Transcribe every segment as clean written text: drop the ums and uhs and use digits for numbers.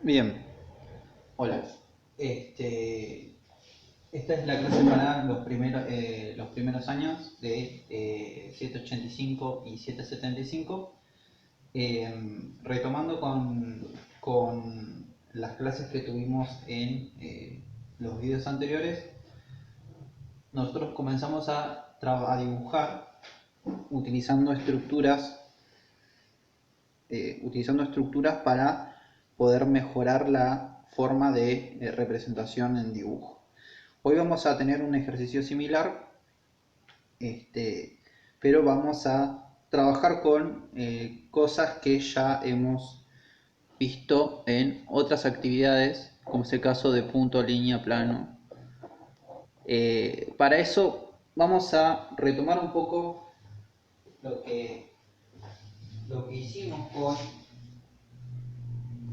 Bien, hola. Esta es la clase para los primeros años de 785 y 775. Retomando con las clases que tuvimos en los videos anteriores, nosotros comenzamos a dibujar utilizando estructuras para poder mejorar la forma de representación en dibujo. Hoy vamos a tener un ejercicio similar, pero vamos a trabajar con cosas que ya hemos visto en otras actividades, como es el caso de punto, línea, plano. Para eso vamos a retomar un poco lo que, lo que hicimos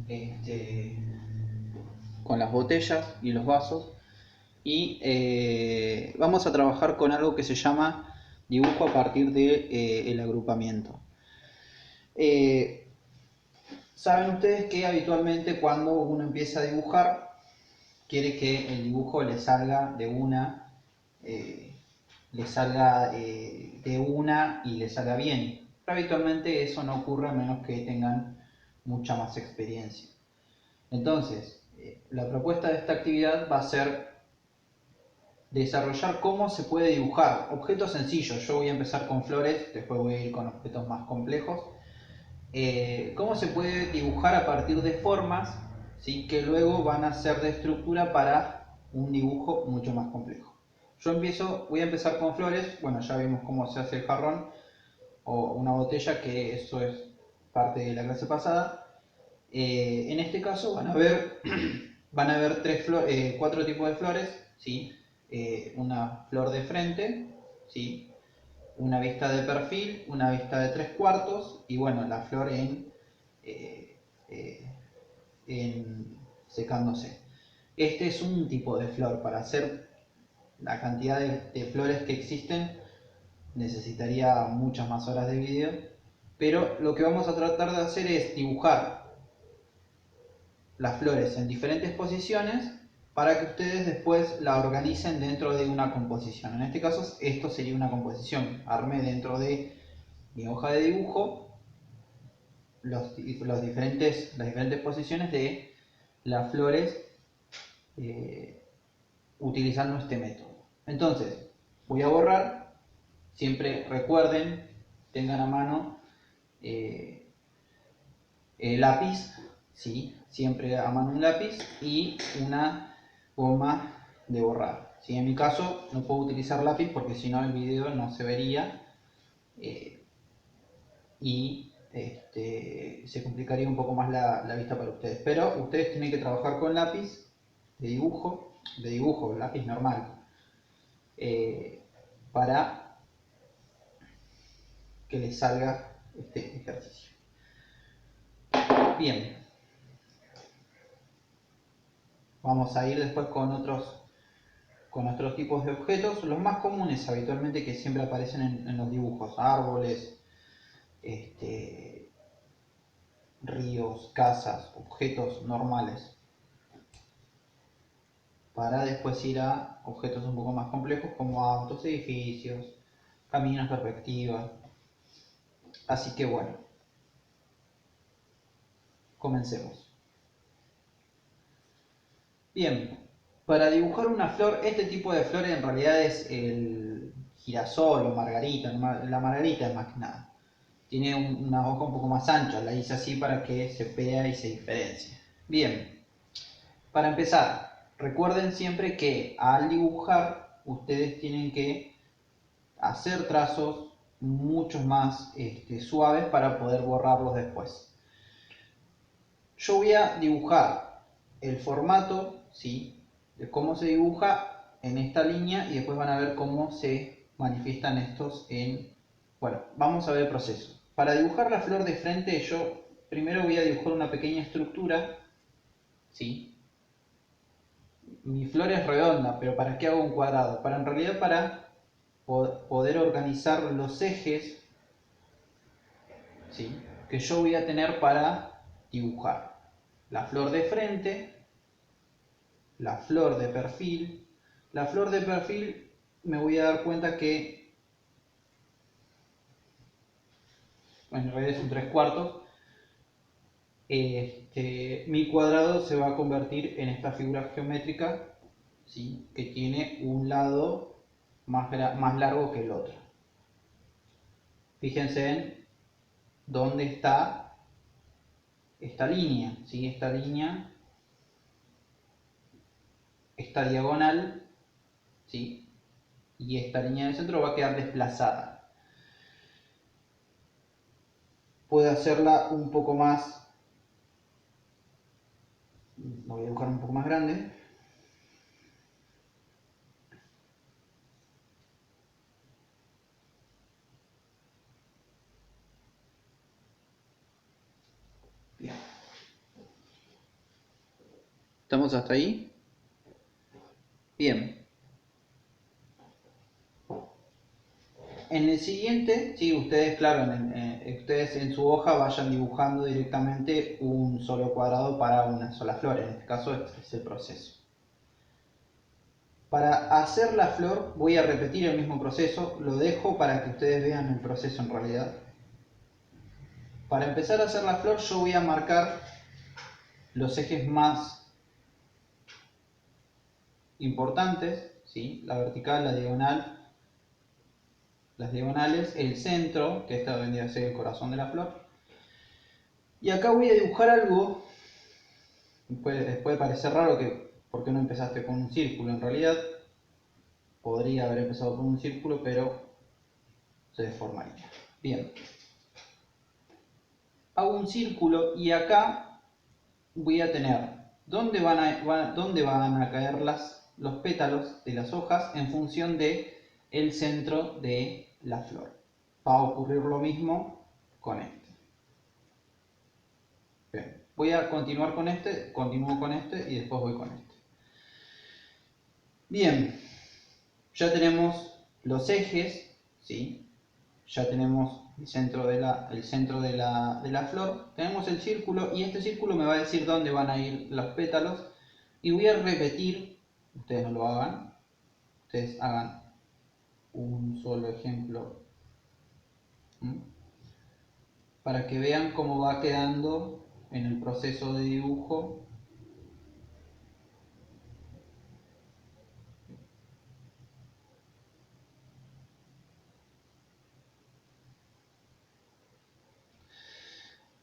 este, con las botellas y los vasos, y vamos a trabajar con algo que se llama dibujo a partir de el agrupamiento. Eh, Saben ustedes que habitualmente cuando uno empieza a dibujar quiere que el dibujo de una y le salga bien. Pero habitualmente eso no ocurre a menos que tengan mucha más experiencia. Entonces, la propuesta de esta actividad va a ser desarrollar cómo se puede dibujar objetos sencillos. Yo voy a empezar con flores, después voy a ir con objetos más complejos. Cómo se puede dibujar a partir de formas, ¿sí?, que luego van a ser de estructura para un dibujo mucho más complejo. Voy a empezar con flores. Bueno, ya vimos cómo se hace el jarrón o una botella, que eso es parte de la clase pasada. En este caso van a ver cuatro tipos de flores, ¿sí? Una flor de frente, ¿sí?, una vista de perfil, una vista de tres cuartos y bueno, la flor eh, eh, en secándose. Este es un tipo de flor. Para hacer la cantidad de flores que existen necesitaría muchas más horas de vídeo, pero lo que vamos a tratar de hacer es dibujar las flores en diferentes posiciones para que ustedes después la organicen dentro de una composición. En este caso, esto sería una composición. Armé dentro de mi hoja de dibujo las diferentes posiciones de las flores, eh, utilizando este método. Entonces, voy a borrar. Siempre recuerden, tengan a mano eh, el lápiz, ¿sí? Siempre a mano un lápiz y una goma de borrar, ¿sí? En mi caso no puedo utilizar lápiz porque si no el video no se vería, eh, y se complicaría un poco más la vista para ustedes. Pero ustedes tienen que trabajar con lápiz de dibujo, lápiz normal, eh, para que les salga este ejercicio. Bien, vamos a ir después con otros tipos de objetos, los más comunes habitualmente que siempre aparecen en los dibujos: árboles, ríos, casas, objetos normales, para después ir a objetos un poco más complejos como autos, edificios, caminos, perspectivas. Así que bueno, comencemos. Bien, para dibujar una flor, este tipo de flor en realidad es el girasol o margarita. La margarita es más que nada. Tiene una hoja un poco más ancha, la hice así para que se vea y se diferencie. Bien, para empezar, recuerden siempre que al dibujar ustedes tienen que hacer trazos mucho más suaves para poder borrarlos después. Yo voy a dibujar el formato, ¿sí?, de cómo se dibuja en esta línea, y después van a ver cómo se manifiestan estos Bueno, vamos a ver el proceso. Para dibujar la flor de frente, yo primero voy a dibujar una pequeña estructura, ¿sí? Mi flor es redonda, pero ¿para qué hago un cuadrado? Para poder organizar los ejes, ¿sí?, que yo voy a tener para dibujar. la flor de frente, la flor de perfil. La flor de perfil me voy a dar cuenta que en realidad es un 3/4. Mi cuadrado se va a convertir en esta figura geométrica, ¿sí? Que tiene un lado más largo que el otro. Fíjense en dónde está esta línea, ¿sí? Esta línea, esta diagonal, ¿sí? Y esta línea del centro va a quedar desplazada. Puedo hacerla un poco más, lo voy a dibujar un poco más grande. Bien. ¿Estamos hasta ahí? Bien. En el siguiente, sí, ustedes, claro, ustedes en su hoja vayan dibujando directamente un solo cuadrado para una sola flor. En este caso, este es el proceso. Para hacer la flor voy a repetir el mismo proceso, lo dejo para que ustedes vean el proceso en realidad. Para empezar a hacer la flor yo voy a marcar los ejes más importantes, ¿sí? La vertical, la diagonal, las diagonales, el centro, que esta vendría a ser el corazón de la flor. Y acá voy a dibujar algo, puede parecer raro que por qué no empezaste con un círculo, en realidad podría haber empezado con un círculo, pero se deformaría. Bien. Hago un círculo y acá voy a tener dónde van a caer los pétalos de las hojas en función de el centro de la flor. Va a ocurrir lo mismo con este. Bien. Voy a continuar con este, continúo con este y después voy con este. Bien, ya tenemos los ejes, ¿sí? Ya tenemos el centro de la flor, tenemos el círculo y este círculo me va a decir dónde van a ir los pétalos y voy a repetir, ustedes no lo hagan, ustedes hagan un solo ejemplo para que vean cómo va quedando en el proceso de dibujo.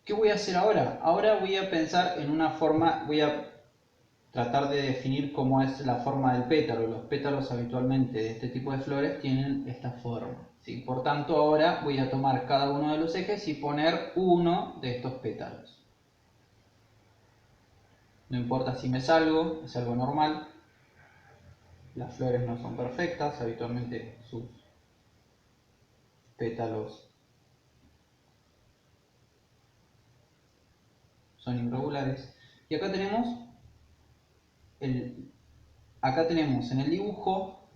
¿Qué voy a hacer ahora? Ahora voy a pensar en una forma, voy a tratar de definir cómo es la forma del pétalo. Los pétalos habitualmente de este tipo de flores tienen esta forma, ¿sí? Por tanto, ahora voy a tomar cada uno de los ejes y poner uno de estos pétalos. No importa si me salgo, es algo normal. Las flores no son perfectas, habitualmente sus pétalos son irregulares. Y acá tenemos en el dibujo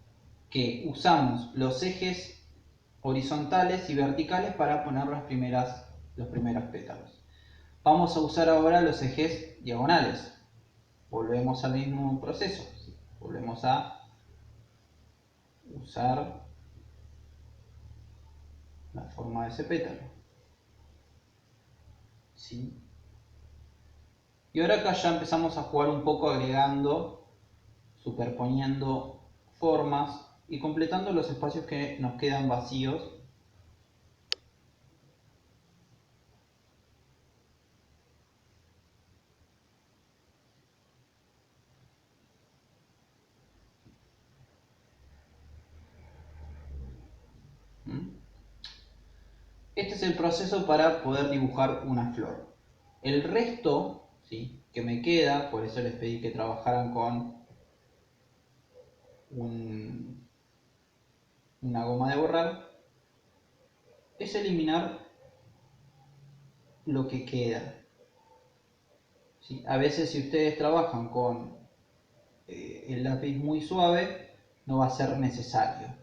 que usamos los ejes horizontales y verticales para poner los primeros pétalos. Vamos a usar ahora los ejes diagonales. Volvemos al mismo proceso. Volvemos a usar la forma de ese pétalo. ¿Sí? Y ahora acá ya empezamos a jugar un poco agregando, superponiendo formas y completando los espacios que nos quedan vacíos. Este es el proceso para poder dibujar una flor. El resto, ¿sí?, que me queda, por eso les pedí que trabajaran con una goma de borrar, es eliminar lo que queda. ¿Sí? A veces si ustedes trabajan con el lápiz muy suave, no va a ser necesario.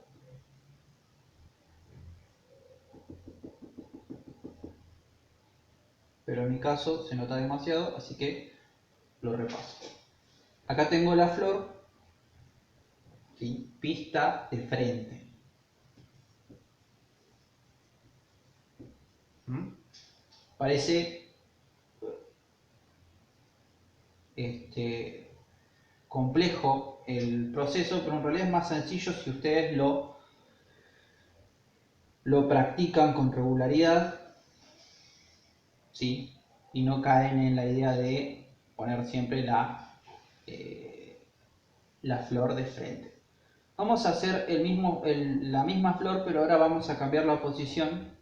Pero en mi caso se nota demasiado, así que lo repaso. Acá tengo la flor, ¿sí? Vista de frente. Parece complejo el proceso, pero en realidad es más sencillo si ustedes lo practican con regularidad, ¿sí? Y no caen en la idea de poner siempre la flor de frente. Vamos a hacer la misma flor, pero ahora vamos a cambiar la posición.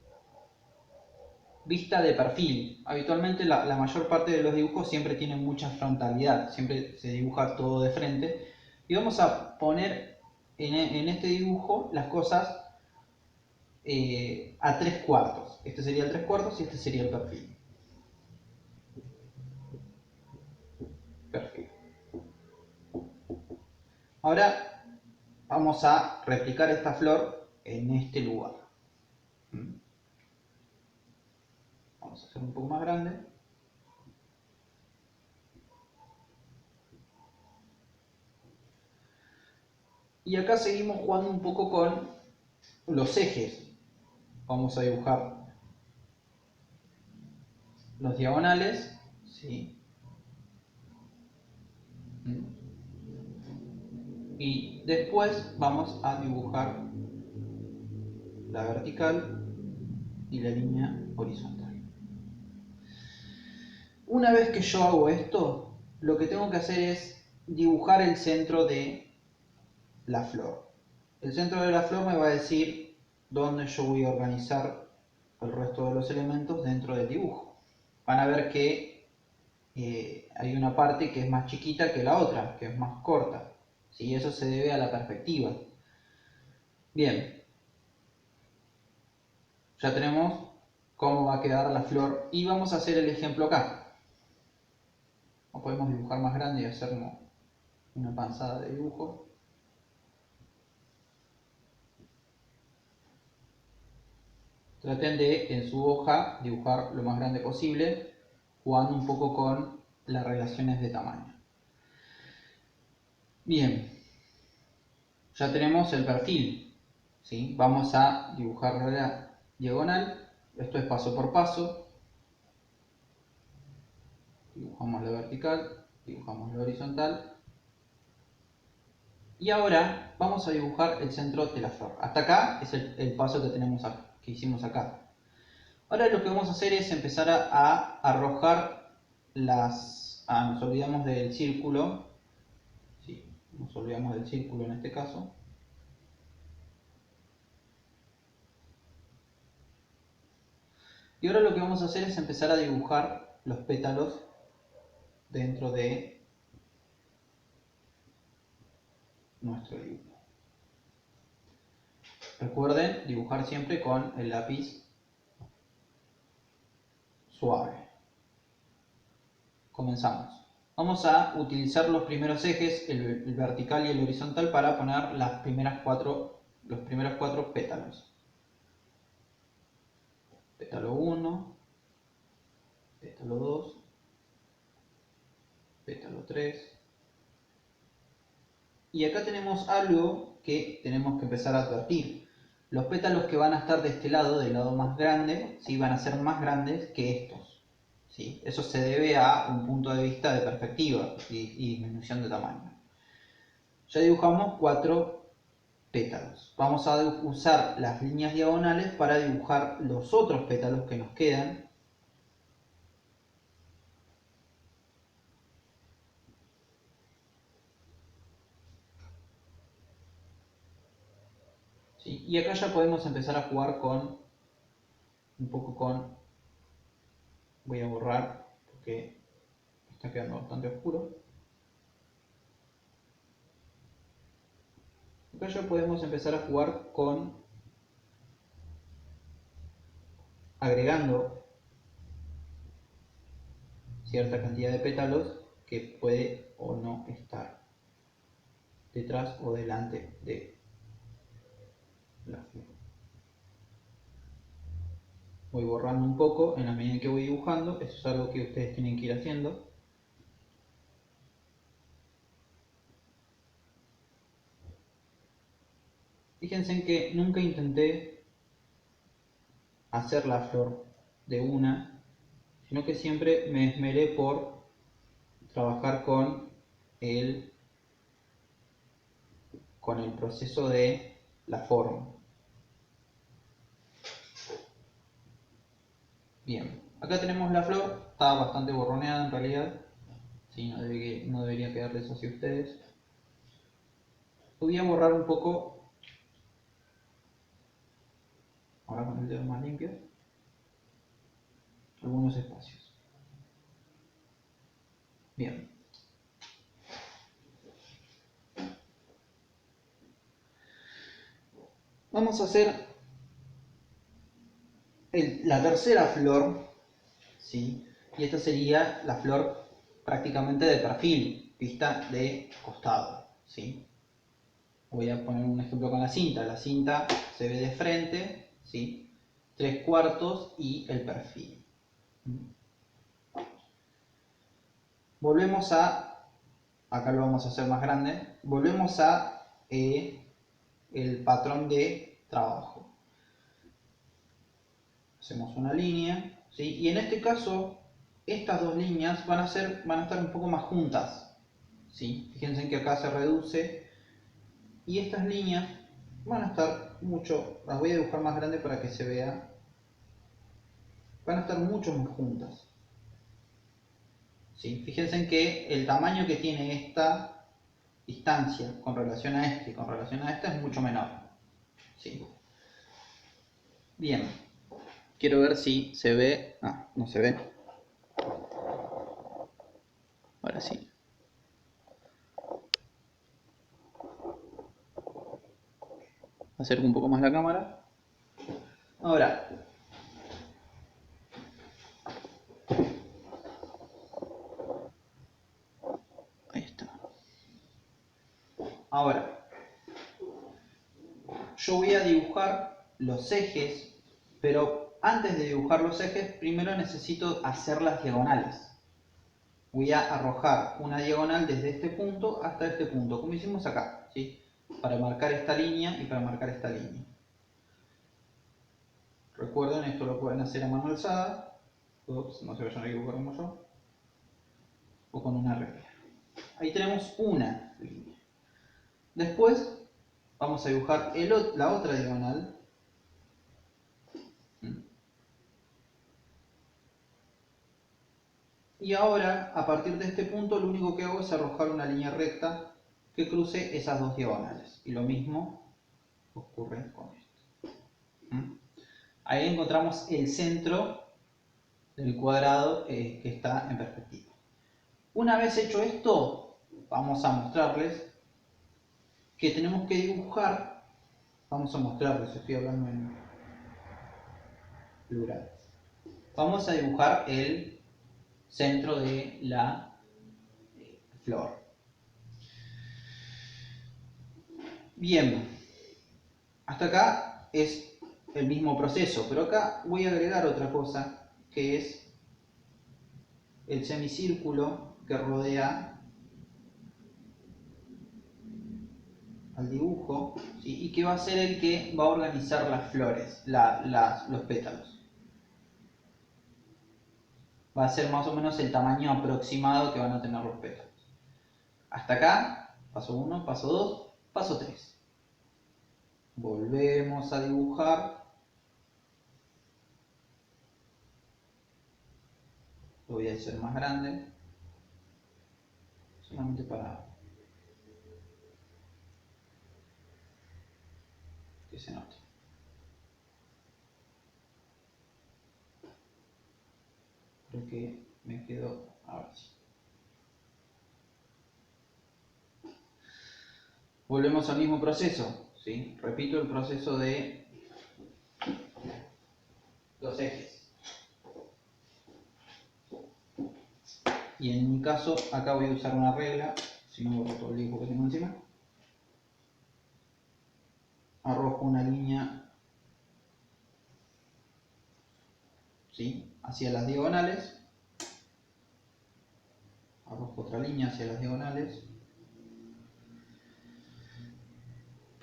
Vista de perfil. Habitualmente la mayor parte de los dibujos siempre tienen mucha frontalidad, siempre se dibuja todo de frente. Y vamos a poner en este dibujo las cosas a 3/4. Este sería el 3/4 y este sería el perfil. Perfil. Ahora vamos a replicar esta flor en este lugar. Vamos a hacer un poco más grande. Y acá seguimos jugando un poco con los ejes. Vamos a dibujar los diagonales, ¿sí? Y después vamos a dibujar la vertical y la línea horizontal. Una vez que yo hago esto, lo que tengo que hacer es dibujar el centro de la flor. El centro de la flor me va a decir dónde yo voy a organizar el resto de los elementos dentro del dibujo. Van a ver que hay una parte que es más chiquita que la otra, que es más corta. ¿Sí? Eso se debe a la perspectiva. Bien, ya tenemos cómo va a quedar la flor y vamos a hacer el ejemplo acá. O podemos dibujar más grande y hacer como una panzada de dibujo. Traten de, en su hoja, dibujar lo más grande posible, jugando un poco con las relaciones de tamaño. Bien, ya tenemos el perfil, ¿sí? Vamos a dibujar la diagonal. Esto es paso por paso. Dibujamos la vertical, dibujamos la horizontal. Y ahora vamos a dibujar el centro de la flor. Hasta acá es el paso que hicimos acá. Ahora lo que vamos a hacer es empezar a arrojar nos olvidamos del círculo. Sí, nos olvidamos del círculo en este caso. Y ahora lo que vamos a hacer es empezar a dibujar los pétalos dentro de nuestro dibujo. Recuerden dibujar siempre con el lápiz suave. Comenzamos. Vamos a utilizar los primeros ejes, el vertical y el horizontal, para poner los primeros cuatro pétalos. Pétalo 1, pétalo 2, pétalo 3. Y acá tenemos algo que tenemos que empezar a advertir. Los pétalos que van a estar de este lado, del lado más grande, ¿sí? Van a ser más grandes que estos. ¿Sí? Eso se debe a un punto de vista de perspectiva y disminución de tamaño. Ya dibujamos 4 pétalos. Vamos a usar las líneas diagonales para dibujar los otros pétalos que nos quedan. ¿Sí? Y acá ya podemos empezar a jugar voy a borrar porque está quedando bastante oscuro. Acá ya podemos empezar a jugar con agregando cierta cantidad de pétalos que puede o no estar detrás o delante de la flor. Voy borrando un poco en la medida que voy dibujando, eso es algo que ustedes tienen que ir haciendo. Fíjense en que nunca intenté hacer la flor de una, sino que siempre me esmeré por trabajar con el proceso de la forma. Bien, acá tenemos la flor, está bastante borroneada en realidad, sí, no debería quedarles así a ustedes. Voy a borrar un poco, ahora con el dedo más limpio, algunos espacios. Bien. Vamos a hacer la tercera flor, ¿sí? Y esta sería la flor prácticamente de perfil, vista de costado, ¿sí? Voy a poner un ejemplo con la cinta. La cinta se ve de frente, ¿sí? 3/4 y el perfil. Volvemos acá lo vamos a hacer más grande, volvemos el patrón de trabajo. Hacemos una línea, ¿sí? Y en este caso, estas dos líneas van a estar un poco más juntas, ¿sí? Fíjense que acá se reduce y estas líneas van a estar las voy a dibujar más grande para que se vea, van a estar mucho más juntas, ¿sí? Fíjense que el tamaño que tiene esta distancia con relación a esta y con relación a esta es mucho menor, ¿sí? Bien, quiero ver si se ve, no se ve, ahora sí. Acerco un poco más la cámara. Ahora, ahí está. Ahora, yo voy a dibujar los ejes, pero antes de dibujar los ejes, primero necesito hacer las diagonales. Voy a arrojar una diagonal desde este punto hasta este punto, como hicimos acá, ¿sí? Para marcar esta línea y para marcar esta línea. Recuerden, esto lo pueden hacer a mano alzada. Ups, no se vayan a equivocar como yo. O con una regla. Ahí tenemos una línea. Después vamos a dibujar la otra diagonal. Y ahora, a partir de este punto, lo único que hago es arrojar una línea recta que cruce esas dos diagonales. Y lo mismo ocurre con esto. Ahí encontramos el centro del cuadrado que está en perspectiva. Una vez hecho esto, vamos a mostrarles que tenemos que dibujar, vamos a mostrarles, estoy hablando en plural. Vamos a dibujar el centro de la flor. Bien, hasta acá es el mismo proceso, pero acá voy a agregar otra cosa, que es el semicírculo que rodea al dibujo, ¿sí? Y que va a ser el que va a organizar las flores, los pétalos. Va a ser más o menos el tamaño aproximado que van a tener los pétalos. Hasta acá, paso 1, paso 2, paso 3. Volvemos a dibujar. Lo voy a hacer más grande, solamente para que se note. Creo que me quedó ahora sí. Volvemos al mismo proceso, ¿sí? Repito el proceso de los ejes. Y en mi caso, acá voy a usar una regla, si no borro todo el dibujo que tengo encima. Arrojo una línea, ¿sí? Hacia las diagonales. Arrojo otra línea hacia las diagonales.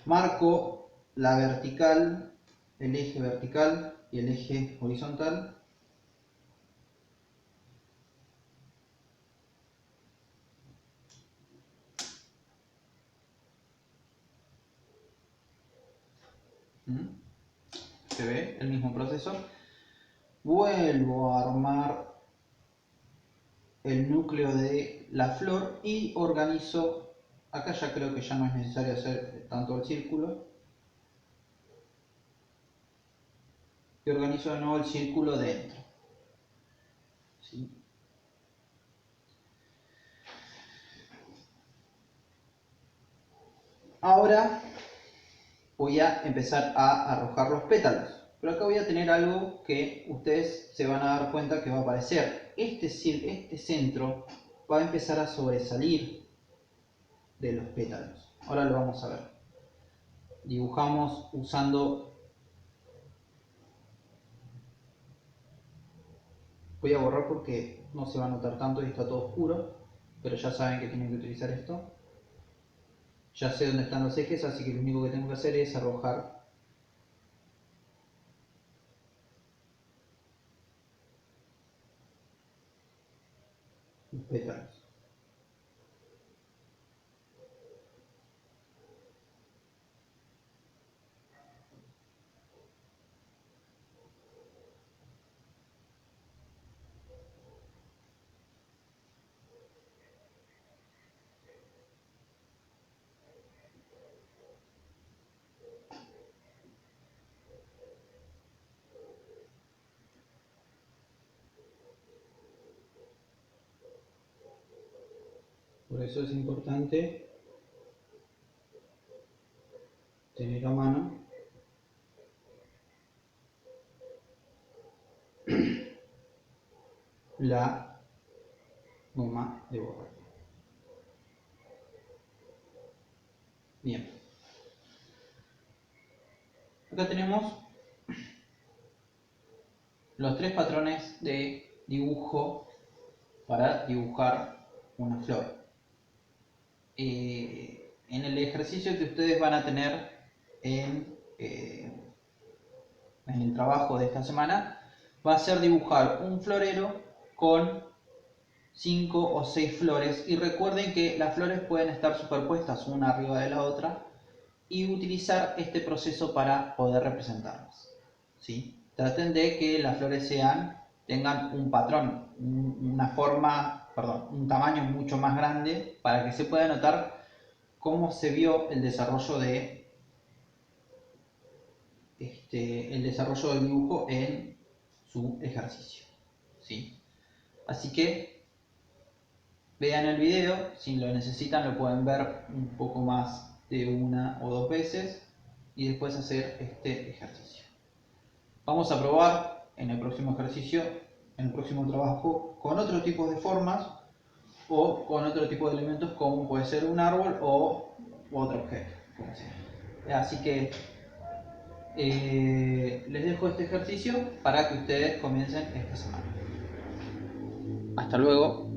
Marco la vertical, el eje vertical y el eje horizontal. Se ve el mismo proceso. Vuelvo a armar el núcleo de la flor y organizo. Acá ya creo que ya no es necesario hacer tanto el círculo. Y organizo de nuevo el círculo dentro. ¿Sí? Ahora voy a empezar a arrojar los pétalos. Pero acá voy a tener algo que ustedes se van a dar cuenta que va a aparecer. Este centro va a empezar a sobresalir de los pétalos. Ahora lo vamos a ver. Dibujamos usando... Voy a borrar porque no se va a notar tanto y está todo oscuro. Pero ya saben que tienen que utilizar esto. Ya sé dónde están los ejes, así que lo único que tengo que hacer es arrojar los pétalos. Por eso es importante tener a mano la goma de borrar. Bien. Acá tenemos los tres patrones de dibujo para dibujar una flor. En el ejercicio que ustedes van a tener en el trabajo de esta semana, va a ser dibujar un florero con 5 o 6 flores, y recuerden que las flores pueden estar superpuestas una arriba de la otra y utilizar este proceso para poder representarlas. ¿Sí? Traten de que las flores tengan un patrón, una forma, perdón, un tamaño mucho más grande para que se pueda notar cómo se vio el desarrollo del dibujo en su ejercicio. ¿Sí? Así que vean el video, si lo necesitan lo pueden ver un poco más de una o dos veces y después hacer este ejercicio. Vamos a probar en el próximo ejercicio, en el próximo trabajo, con otro tipo de formas o con otro tipo de elementos como puede ser un árbol o otro objeto. Así que les dejo este ejercicio para que ustedes comiencen esta semana. Hasta luego.